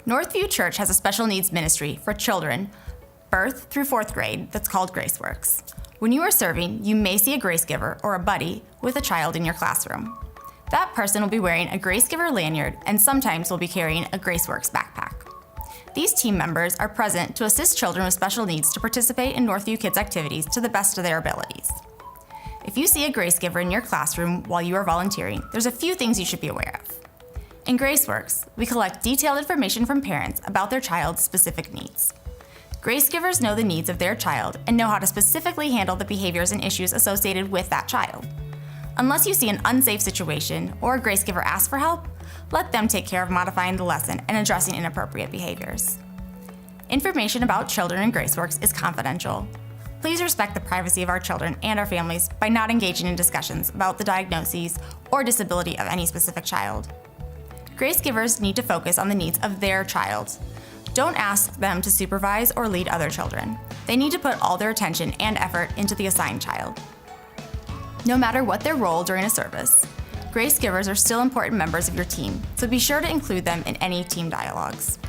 Northview Church has a special needs ministry for children, birth through 4th grade, that's called GraceWorks. When you are serving, you may see a grace giver or a buddy with a child in your classroom. That person will be wearing a grace giver lanyard and sometimes will be carrying a GraceWorks backpack. These team members are present to assist children with special needs to participate in Northview Kids activities to the best of their abilities. If you see a grace giver in your classroom while you are volunteering, there's a few things you should be aware of. In GraceWorks, we collect detailed information from parents about their child's specific needs. Grace givers know the needs of their child and know how to specifically handle the behaviors and issues associated with that child. Unless you see an unsafe situation or a grace giver asks for help, let them take care of modifying the lesson and addressing inappropriate behaviors. Information about children in GraceWorks is confidential. Please respect the privacy of our children and our families by not engaging in discussions about the diagnoses or disability of any specific child. Grace givers need to focus on the needs of their child. Don't ask them to supervise or lead other children. They need to put all their attention and effort into the assigned child. No matter what their role during a service, grace givers are still important members of your team, so be sure to include them in any team dialogues.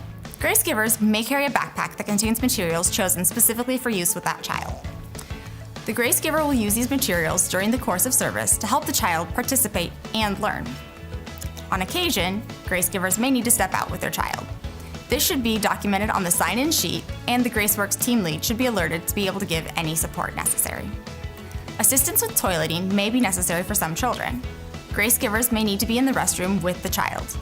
Grace givers may carry a backpack that contains materials chosen specifically for use with that child. The grace giver will use these materials during the course of service to help the child participate and learn. On occasion, grace givers may need to step out with their child. This should be documented on the sign-in sheet, and the GraceWorks team lead should be alerted to be able to give any support necessary. Assistance with toileting may be necessary for some children. Grace givers may need to be in the restroom with the child.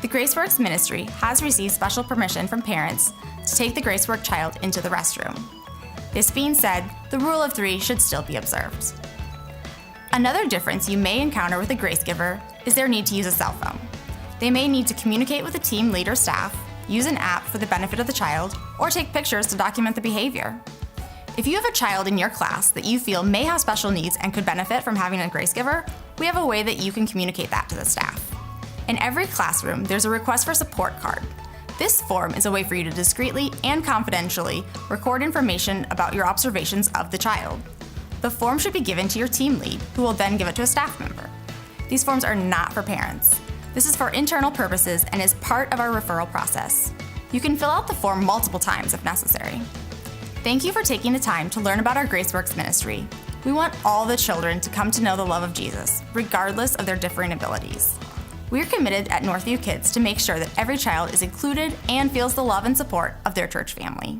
The GraceWorks ministry has received special permission from parents to take the GraceWorks child into the restroom. This being said, the rule of 3 should still be observed. Another difference you may encounter with a grace giver is their need to use a cell phone. They may need to communicate with the team lead or staff, use an app for the benefit of the child, or take pictures to document the behavior. If you have a child in your class that you feel may have special needs and could benefit from having a grace giver, we have a way that you can communicate that to the staff. In every classroom, there's a request for support card. This form is a way for you to discreetly and confidentially record information about your observations of the child. The form should be given to your team lead, who will then give it to a staff member. These forms are not for parents. This is for internal purposes and is part of our referral process. You can fill out the form multiple times if necessary. Thank you for taking the time to learn about our GraceWorks ministry. We want all the children to come to know the love of Jesus, regardless of their differing abilities. We are committed at Northview Kids to make sure that every child is included and feels the love and support of their church family.